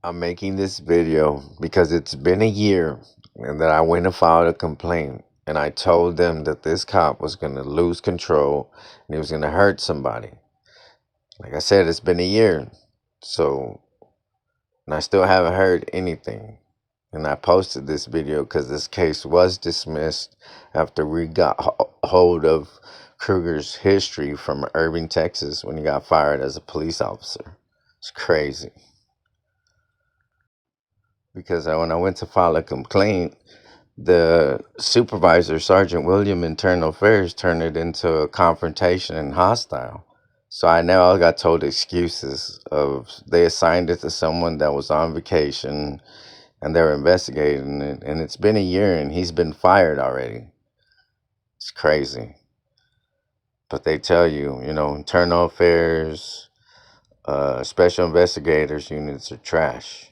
I'm making this video because it's been a year and that I went and filed a complaint and I told them that this cop was going to lose control and he was going to hurt somebody. Like I said, it's been a year. So, and I still haven't heard anything. And I posted this video because this case was dismissed after we got hold of Kruger's history from Irving, Texas when he got fired as a police officer. It's crazy. Because when I went to file a complaint, the supervisor, Sergeant William, Internal Affairs, turned it into a confrontation and hostile. So I now got told excuses of they assigned it to someone that was on vacation and they're investigating it. And it's been a year and he's been fired already. It's crazy. But they tell you, Internal Affairs, special investigators units are trash.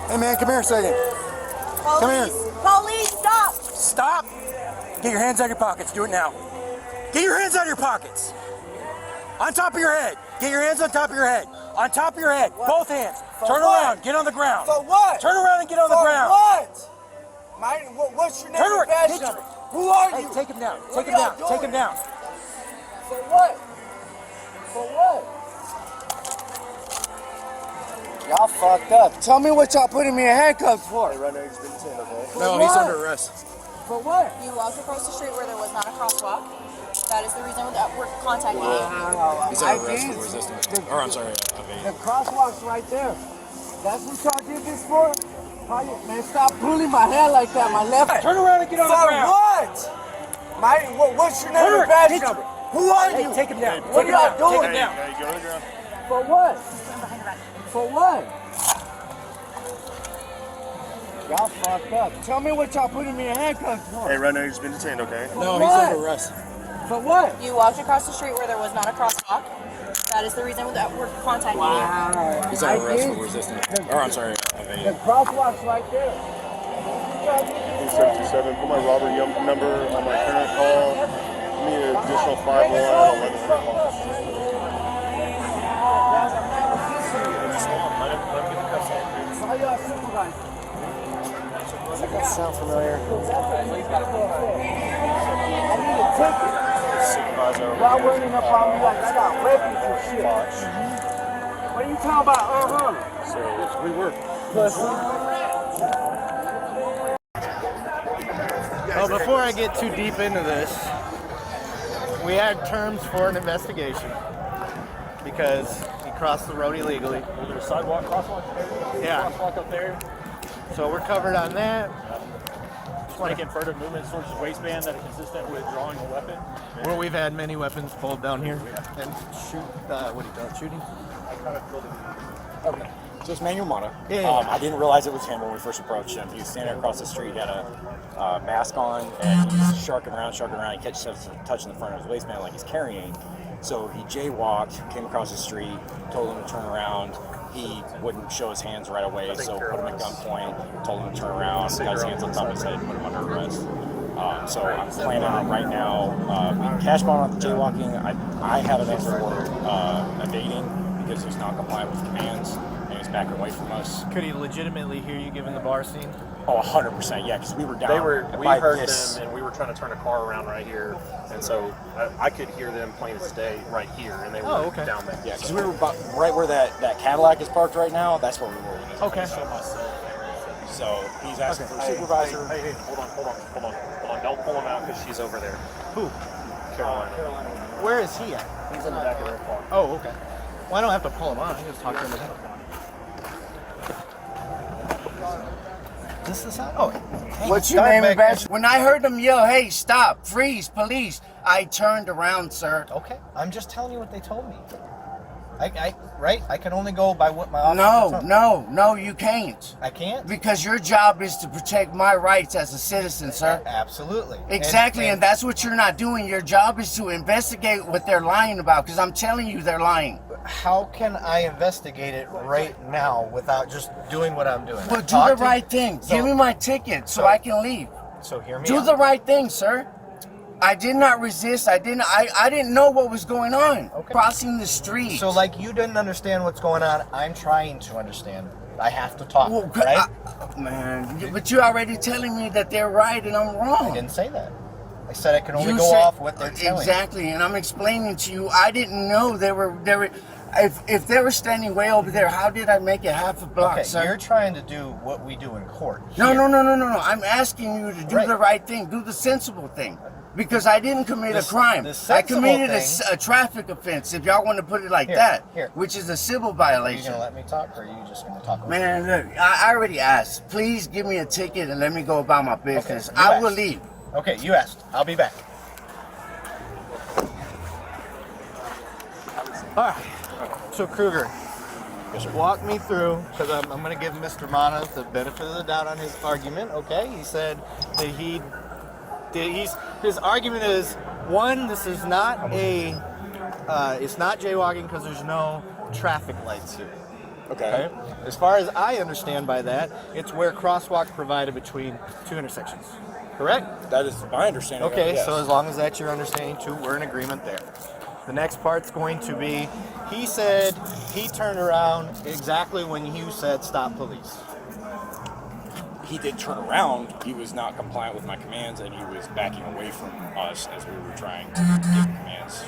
Hey man, come here a second. Come here. Police, stop! Stop! Get your hands out of your pockets. Do it now. Get your hands out of your pockets. On top of your head. Get your hands on top of your head. On top of your head. What? Both hands. For Turn what? around. Get on the ground. For what? Turn around and get on the For ground. what? What's your name Turn and around. badge Get number? your- Who are Hey, you? take him down. What Take him y'all down. doing? Take him down. For what? For what? Y'all fucked up. Tell me what y'all putting me in handcuffs for. Hey, right now he's been detained, okay? For No, what? he's under arrest. For what? You walked across the street where there was not a crosswalk. That is the reason that we're contacting you. Wow. He's under arrest for resisting. Or I'm sorry, The crosswalk's right there. That's what y'all did this for? Man, stop pulling my hair like that. My left. Turn around and get on the For ground. what? What's your name Turn and around. badge Get number? Who are Hey, you? take him down. What Take are him y'all down. Take doing? him down. Hey, go to the ground. For what? For what? Y'all fucked up. Tell me what y'all putting me in handcuffs for. Hey, right now he's been detained, okay? No, For he's what? under arrest. For what? You walked across the street where there was not a crosswalk. That is the reason that we're contacting you. Wow. He's under arrest for resisting. Or I'm sorry, The crosswalk's right there. 277, put my robbery number on my current call. Give me an additional 5 more. How y'all supervise? Does that sound familiar? I need a ticket. Supervisor. Y'all running up on me like I got weapons and shit. What are you talking about? So, we work. Well, before I get too deep into this, we had terms for an investigation because he crossed the road illegally. Was there a sidewalk crosswalk? Yeah. Crosswalk up there. So we're covered on that. Making further movements towards his waistband that are consistent with drawing a weapon. Where we've had many weapons pulled down here and what do you call it, shooting? I kind of filled it. Okay. So it's Manuel Mata. Yeah. I didn't realize it was him when we first approached him. He was standing across the street, he had a mask on, and he's sharking around. He catches himself touching the front of his waistband like he's carrying. So he jaywalked, came across the street, told him to turn around. He wouldn't show his hands right away, so put him at gunpoint, told him to turn around, got his hands on top of his head, put him under arrest. So I'm planning on right now, cash bond on the jaywalking. I have an extra for evading because he's not compliant with commands and he's backing away from us. Could he legitimately hear you given the bar scene? Oh, 100%, yeah, because we were down. We by heard this. them, and we were trying to turn a car around right here, and so I could hear them plain as day right here, and they were okay. down there. Yeah, because we were right where that Cadillac is parked right now. That's where we were. Okay. So he's asking for a supervisor. Hey, hold on. Don't pull him out because she's over there. Who? Carolina. Where is he at? He's in the back of their car. Oh, okay. Well, I don't have to pull him on. I can just talk to him again. Is this the sound? Oh, hey, What's your start name and back badge? When I heard them yell, "Hey, stop, freeze, police," I turned around, sir. there. Okay, I'm just telling you what they told me. Right? I can only go by what my officer told me. No, you can't. I can't? Because your job is to protect my rights as a citizen, sir. Absolutely. Exactly, and that's what you're not doing. Your job is to investigate what they're lying about, because I'm telling you they're lying. how can I investigate it right now without just doing what I'm doing? Well, do the right thing. Give me my ticket so I can leave. So hear me Do out. the right thing, sir. I did not resist. I didn't know what was going on. Okay. Crossing the street. So like you didn't understand what's going on. I'm trying to understand. I have to talk, Well, right? Man, but you're already telling me that they're right and I'm wrong. I didn't say that. I said I can only You go said- off what they're telling. Exactly, and I'm explaining to you. I didn't know they were. If they were standing way over there, how did I make it half a block, Okay, sir? you're trying to do what we do in court. No, here. no. I'm asking you to do Right. the right thing, do the sensible thing. Because I didn't commit The- a crime. the I sensible committed thing- a traffic offense, if y'all want to put it like Here, that, here. which is a civil Are you violation. gonna let me talk, or are you just gonna talk? Over Man, look, I already asked. Please give me a ticket and let me go about my business. you I will asked. leave. Okay, you asked. I'll be back. All right. So Kruger, walk me through, because I'm going to give Mr. Mana the benefit of the doubt on his argument. Okay, he said that his argument is one, this is not it's not jaywalking because there's no traffic lights here. Okay. As far as I understand by that, it's where crosswalk provided between two intersections. Correct? That is my understanding. Okay, Yes. so as long as that's your understanding too, we're in agreement there. The next part's going to be, he said he turned around exactly when you said stop police. He did turn around. He was not compliant with my commands, and he was backing away from us as we were trying to give commands,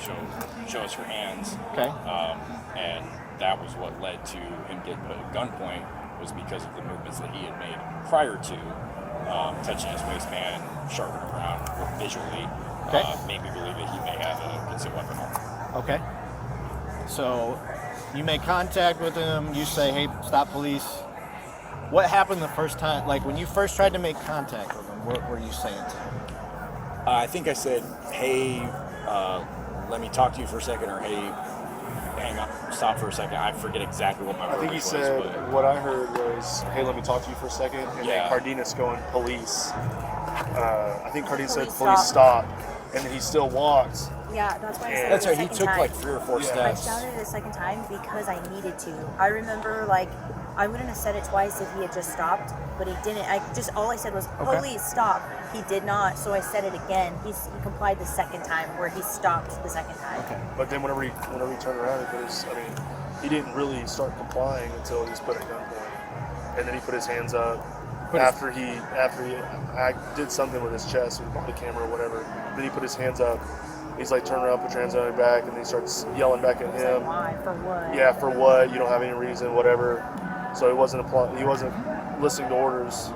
show us your hands. Okay. And that was what led to him getting put at gunpoint, was because of the movements that he had made prior to touching his waistband, sharpening around visually. Okay. Made me believe that he may have a concealed weapon on. Okay. So you make contact with him, you say, hey, stop police. What happened the first time? Like when you first tried to make contact with him, what were you saying to him? I think I said, hey, let me talk to you for a second, or hey, hang on, stop for a second. I forget exactly what my I think he verbiage was, said, but what I heard was, hey, let me talk to you for a second. And Yeah. then Cardenas going, police. I think Cardenas said, Police police stop. And then he still walked. Yeah, that's why I said that's it right. the He second took time. like 3 or 4 Yeah. I steps. shouted it a second time because I needed to. I remember, like, I wouldn't have said it twice if he had just stopped, but he didn't. All I said was, police, stop. He did not, so I said it again. He complied the second time, where he stopped the second time. Okay. But then whenever he turned around, he didn't really start complying until he was put at gunpoint. And then he put his hands up. After I did something with his chest, with the camera or whatever. Then he put his hands up. He's like, turn around, put your hands on your back, and then he starts yelling back at I was him. like, why? For what? Yeah, for what? You don't have any reason, whatever. So he wasn't listening to orders.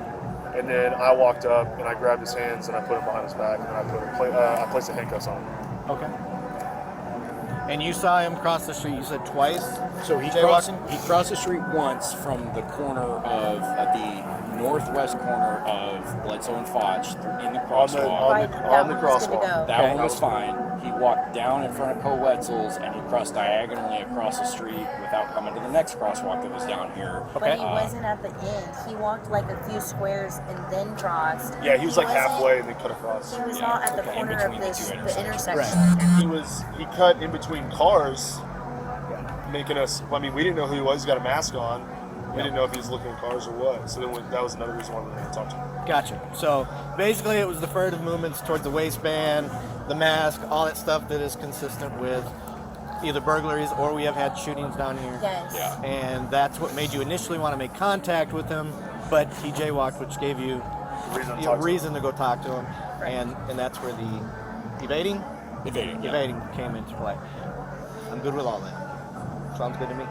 And then I walked up and I grabbed his hands and I put him behind his back, and then I placed the handcuffs on him. Okay. And you saw him cross the street, you said twice? So he crossed the street once from the corner of the northwest corner of Bledsoe and Foch in the crosswalk. Right, on the that one was good to crosswalk. go. That Okay. one was fine. He walked down in front of Co-Wetzel's and he crossed diagonally across the street without coming to the next crosswalk that was down here. But he wasn't at the end. He walked like a few squares and then crossed. Yeah, he was like wasn't- halfway and then cut across. He was Yeah, not at the okay, in corner between of the this two the intersections. intersection. He cut in between cars, making us. I mean, we didn't know who he was. He's got a mask on. We didn't know if he was looking at cars or what. So then that was another reason why we wanted to talk to him. Gotcha. So basically it was the furtive movements towards the waistband, the mask, all that stuff that is consistent with either burglaries or we have had shootings down here. Yes. Yeah. And that's what made you initially want to make contact with him, but he jaywalked, which gave you a reason to go talk to him. And that's where the evading came into play. I'm good with all that. Sounds good to me.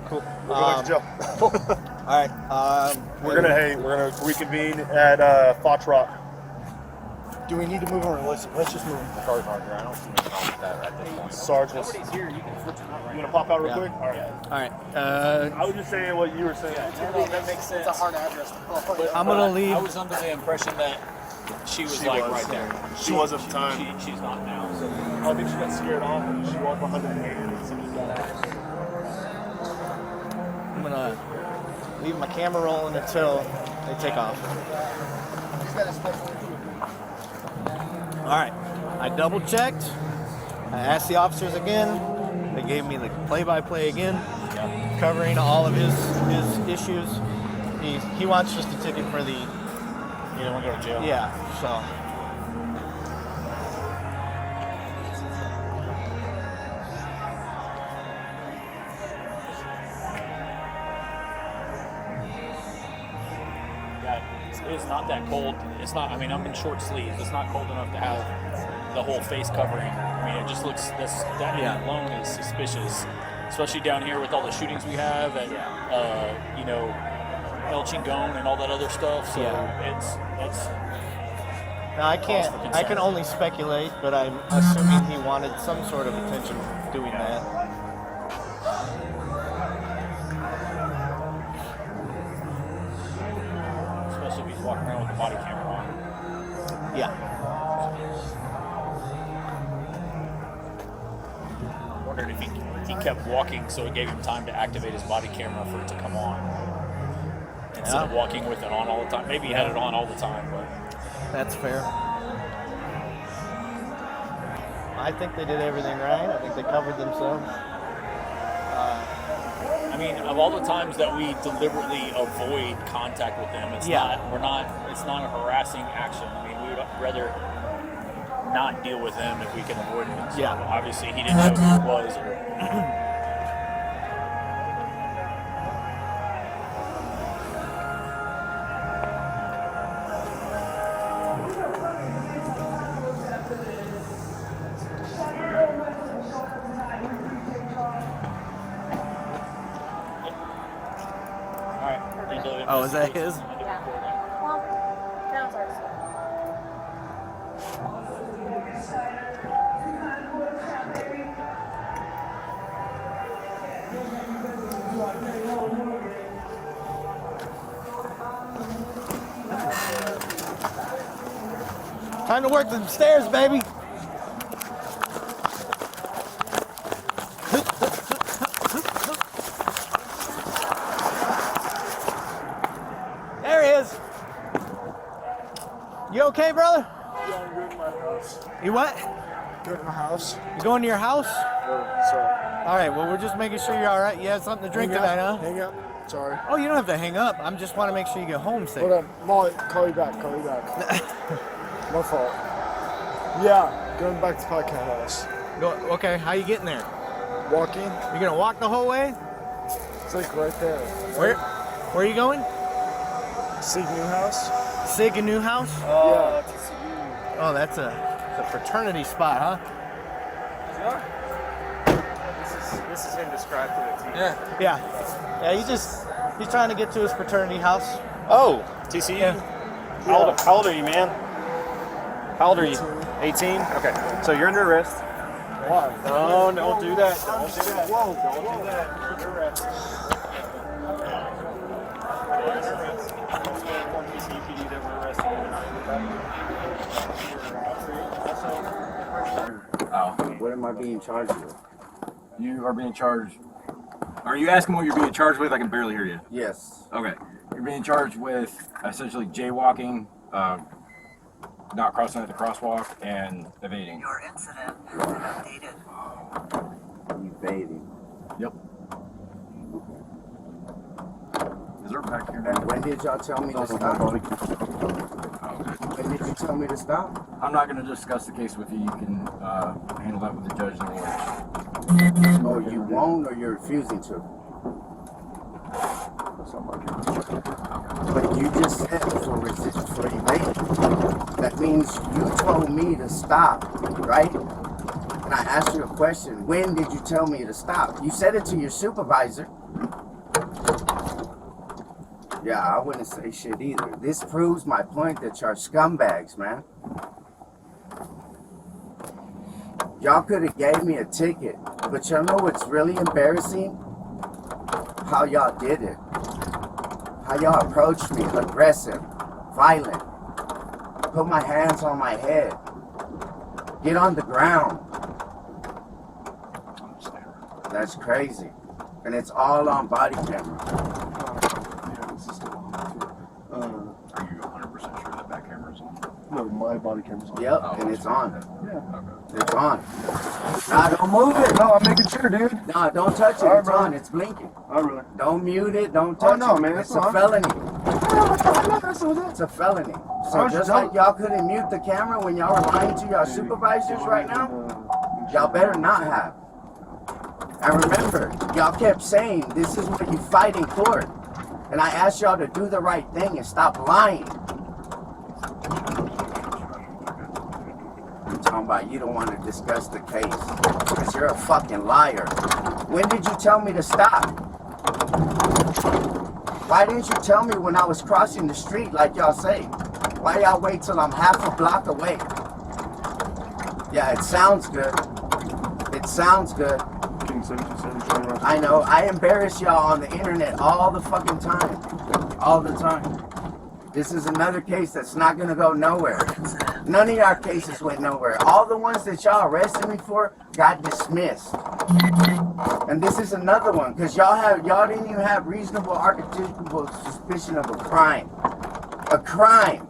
Cool. We'll go back to jail. All right. We're gonna reconvene at Fox Rock. Do we need to move on? Let's just move the cars on here. I don't see any problem with that at this point. Sarge, Nobody's here. You can switch it out right you wanna pop out real Yeah. quick? All right. All right. I was just saying what you were saying. That makes sense. It's a hard address. I'm gonna leave. I was under the impression that she was right there. She was at the time. She's not now. So. I think she got scared off and she walked behind the gate and somebody got out. I'm gonna leave my camera rolling until they take off. All right. I double checked. I asked the officers again. They gave me the play-by-play again, covering all of his issues. He wants just a ticket for the. You don't want to go to jail. Yeah. So. It's not that cold. It's not. I mean, I'm in short sleeves. It's not cold enough to have the whole face covering. I mean, it just looks. That alone is suspicious, especially down here with all the shootings we have at, you know, El Chingon and all that other stuff. So it's. Now I can't. I can only speculate, but I'm assuming he wanted some sort of attention doing that. Especially if he's walking around with the body camera on. Yeah. Wondered if he kept walking so it gave him time to activate his body camera for it to come on instead of walking with it on all the time. Maybe he had it on all the time, but that's fair. I think they did everything right. I think they covered themselves. I mean, of all the times that we deliberately avoid contact with them, it's not a harassing action. I mean, we would rather not deal with them if we can avoid it. So obviously he didn't know who it was. Oh, is that his? Yeah. Well, that was ours. Time to work the stairs, baby. There he is. You okay, brother? Yeah, I'm going to my house. You what? Go to my house. You going to your house? Sorry. All right. Well, we're just making sure you're all right. You had something to drink tonight, huh? Hang up. Sorry. Oh, you don't have to hang up. I just want to make sure you get home safe. Hold on. Molly, call you back. My fault. Yeah, going back to podcast house. Okay. How you getting there? Walking. You gonna walk the whole way? It's like right there. Where are you going? Sig Newhouse. Sig and Newhouse? Yeah. Oh, that's a fraternity spot, huh? This is him described for the team. Yeah. He's trying to get to his fraternity house. Oh, TCU. Yeah. How old are you, man? How old are you? 18. Okay. So you're under arrest. Why? No, don't do that. Don't do that. Whoa, don't do that. You're under arrest. What am I being charged with? You are being charged. Are you asking what you're being charged with? I can barely hear you. Yes. Okay. You're being charged with essentially jaywalking, not crossing at the crosswalk, and evading. Your incident has been updated. Evading. Yep. Is there a back here? And when did y'all tell me to stop? When did you tell me to stop? I'm not going to discuss the case with you. You can handle that with the judge in the morning. Oh, you won't, or you're refusing to? But you just said for evading. That means you told me to stop, right? And I asked you a question. When did you tell me to stop? You said it to your supervisor. Yeah, I wouldn't say shit either. This proves my point that y'all scumbags, man. Y'all could have gave me a ticket, but y'all know what's really embarrassing? How y'all did it. How y'all approached me, aggressive, violent. Put my hands on my head. Get on the ground. That's crazy. And it's all on body camera. Are you 100% sure that back camera's on? No, my body camera's on. Yep, and it's on. Yeah. It's on. Nah, don't move it. No, I'm making sure, dude. Nah, don't touch it. All right, It's bro. on. It's blinking. Oh, really? Don't mute it. Don't touch no, it. man, It's it's a on. felony. I'm not messing with It's it. a felony. I So was just just like y'all couldn't mute the camera when y'all were lying to y'all supervisors right now, y'all better not have. And remember, y'all kept saying this is what you fight in court. And I asked y'all to do the right thing and stop lying. I'm talking about you don't want to discuss the case because you're a fucking liar. When did you tell me to stop? Why didn't you tell me when I was crossing the street like y'all say? Why y'all wait till I'm half a block away? Yeah, it sounds good. It sounds good. I know. I embarrass y'all on the internet all the fucking time. All the time. This is another case that's not gonna go nowhere. None of y'all cases went nowhere. All the ones that y'all arrested me for got dismissed. And this is another one, because y'all didn't even have reasonable archetypal suspicion of a crime. A crime.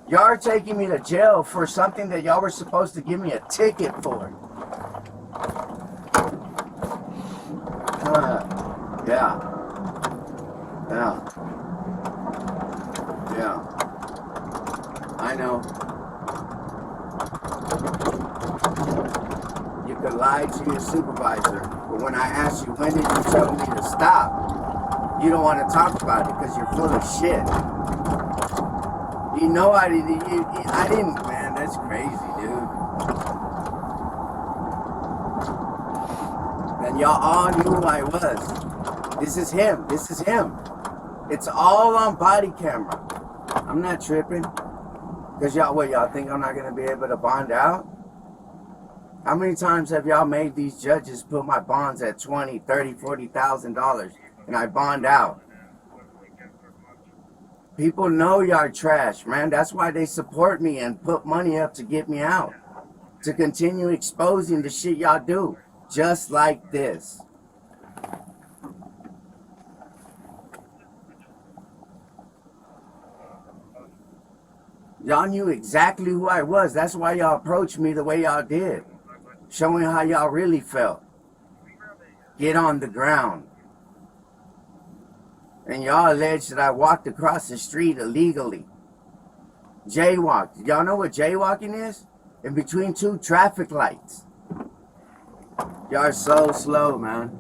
Y'all are taking me to jail for something that y'all were supposed to give me a ticket for. Yeah. Yeah. Yeah. I know. You could lie to your supervisor, but when I asked you when did you tell me to stop, you don't want to talk about it because you're full of shit. You know I didn't, man, that's crazy, dude. And y'all all knew who I was. This is him. This is him. It's all on body camera. I'm not tripping. Because y'all think I'm not going to be able to bond out? How many times have y'all made these judges put my bonds at $20,000, $30,000, $40,000 and I bond out? People know y'all trash, man. That's why they support me and put money up to get me out. To continue exposing the shit y'all do. Just like this. Y'all knew exactly who I was. That's why y'all approached me the way y'all did. Showing how y'all really felt. Get on the ground. And y'all alleged that I walked across the street illegally. Jaywalked. Y'all know what jaywalking is? In between two traffic lights. Y'all are so slow, man.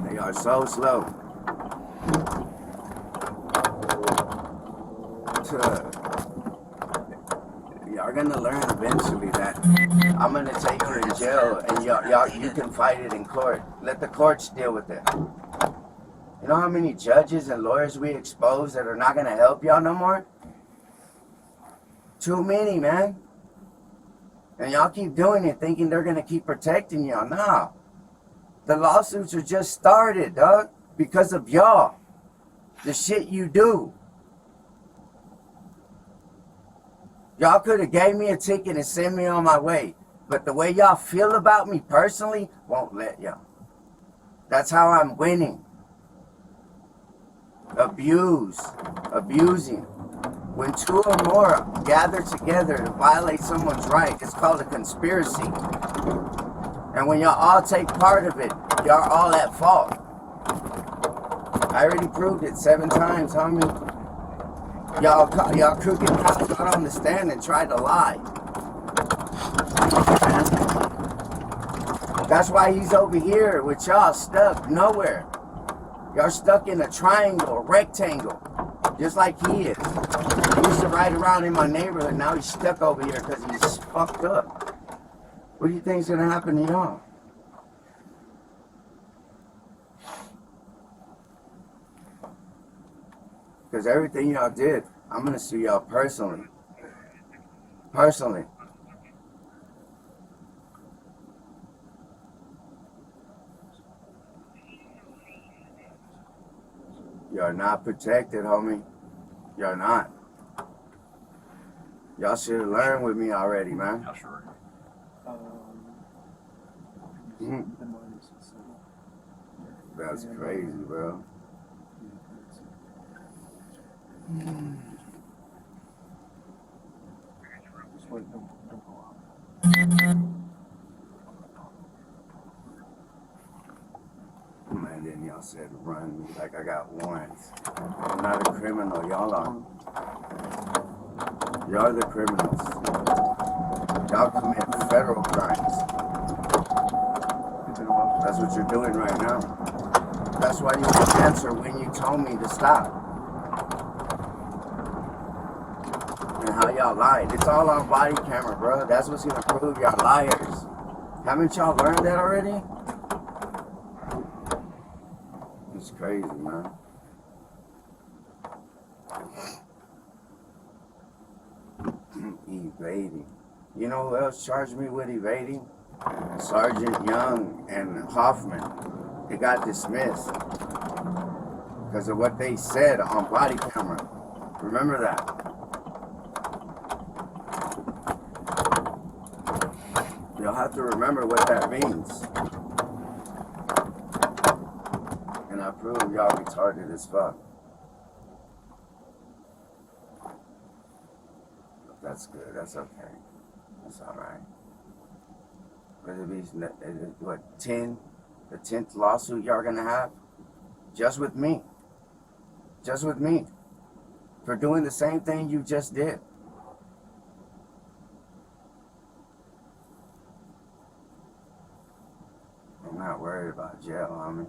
They are so slow. Y'all gonna learn eventually that I'm gonna take you in jail and you can fight it in court. Let the courts deal with it. You know how many judges and lawyers we expose that are not gonna help y'all no more? Too many, man. And y'all keep doing it thinking they're gonna keep protecting y'all. Nah. The lawsuits are just started, dog, because of y'all. The shit you do. Y'all could have gave me a ticket and sent me on my way. But the way y'all feel about me personally won't let y'all. That's how I'm winning. Abusing. When two or more gather together to violate someone's right, it's called a conspiracy. And when y'all all take part of it, y'all all at fault. I already proved it 7 times, homie. Y'all crooked cops got on the stand and tried to lie. That's why he's over here with y'all stuck nowhere. Y'all stuck in a triangle, a rectangle, just like he is. He used to ride around in my neighborhood, now he's stuck over here because he's fucked up. What do you think's gonna happen to y'all? Because everything y'all did, I'm gonna sue y'all personally. Personally. You're not protected, homie. You're not. Y'all should have learned with me already, man. How short? That's crazy, bro. And then y'all said run me like I got warrants. I'm not a criminal, y'all are. Y'all are the criminals. Y'all commit federal crimes. That's what you're doing right now. That's why you didn't answer when you told me to stop. And how y'all lied. It's all on body camera, bro. That's what's gonna prove y'all liars. Haven't y'all learned that already? It's crazy, man. Evading. You know who else charged me with evading? Sergeant Young and Hoffman. They got dismissed because of what they said on body camera. Remember that. You'll have to remember what that means. And I prove y'all retarded as fuck. That's good. That's okay. That's all right. But it'll be, what, 10? The 10th lawsuit y'all gonna have? Just with me. Just with me. For doing the same thing you just did. I'm not worried about jail, homie.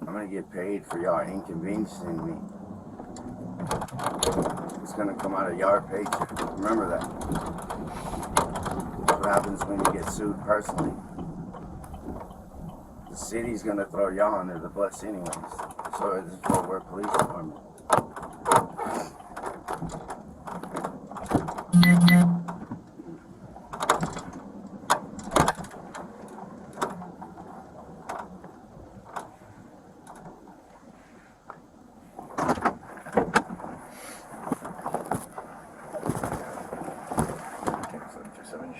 I'm gonna get paid for y'all inconveniencing me. It's gonna come out of your paycheck. Remember that. That's what happens when you get sued personally. The city's gonna throw y'all under the bus anyways. So it's a Fort Worth Police Department.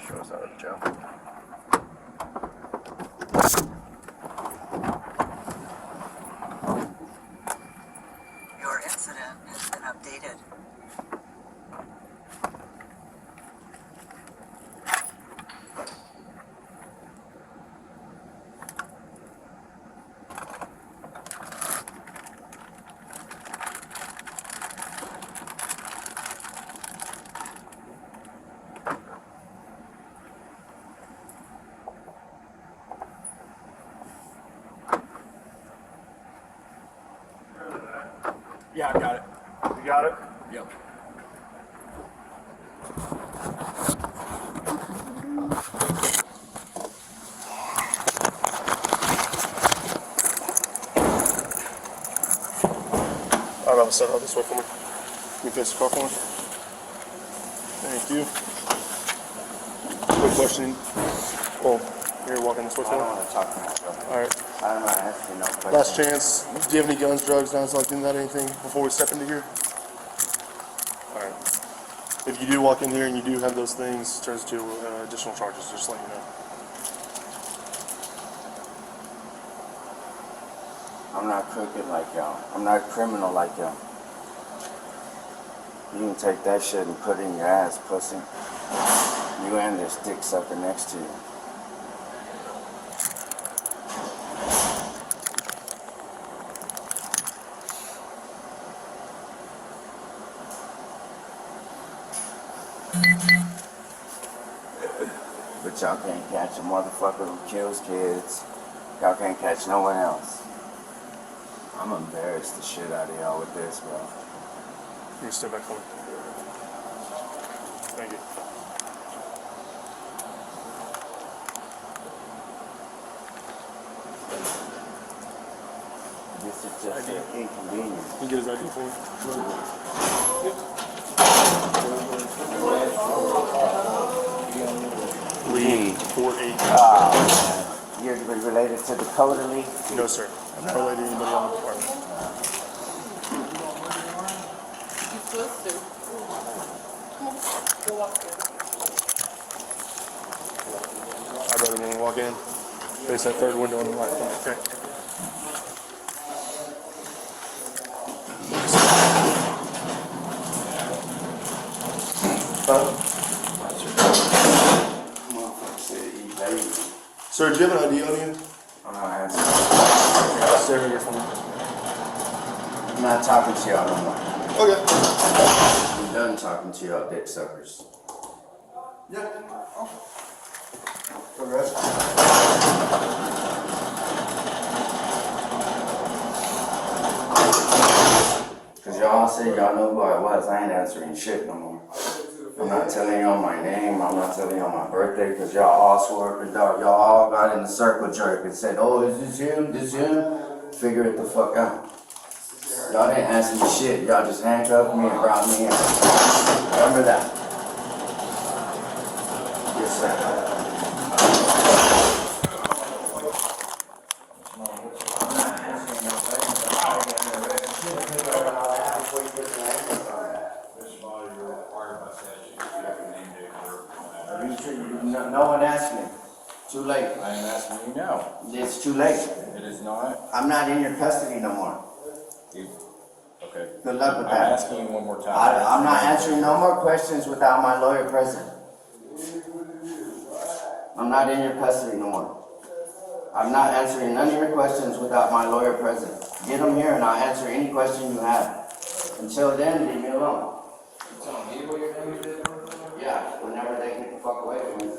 Show us out of jail. Your incident has been updated. Yeah, I got it. You got it? Yep. I'd rather start out this way for me. Can you face the car for me? Thank you. Quick question. Oh, you're walking this way I for don't me? want to talk to myself. Alright. I'm not asking no questions. Last chance. Do you have any guns, drugs, knives, like that, anything before we step into here? Alright. If you do walk in here and you do have those things, it turns to additional charges, just let you know. I'm not crooked like y'all. I'm not a criminal like y'all. You can take that shit and put it in your ass, pussy. You and this dick sucker next to you. But y'all can't catch a motherfucker who kills kids. Y'all can't catch no one else. I'm embarrassed the shit out of y'all with this, bro. You can step back for me. Thank you. This is just an inconvenience. Can you get his ID for me? Lee 48. You're related to Dakota Lee? No, sir. I'm not related to anybody on the department. I'd rather when we walk in, face that third window on the right. Okay. Motherfucker said he paid. Sir, do you have an ID on you? Stay over here for me. I'm not talking to y'all no more. Okay. I'm done talking to y'all dick suckers. Yeah. Congrats. Cause y'all said y'all know who I was. I ain't answering shit no more. I'm not telling y'all my name. I'm not telling y'all my birthday. Cause y'all all swore up and down. Y'all all got in the circle jerk and said, oh, is this him? This him? Figure it the fuck out. Y'all didn't answer me shit. Y'all just handcuffed me and brought me in. Remember that. Yes, sir. No one asked me. Too late. I am asking you now. It's too late. It is not. I'm not in your custody no more. Okay. Good luck with I'm that. asking you one more time. I'm not answering no more questions without my lawyer present. I'm not in your custody no more. I'm not answering none of your questions without my lawyer present. Get him here and I'll answer any question you have. Until then, leave me alone. Yeah, whenever they get the fuck away from me.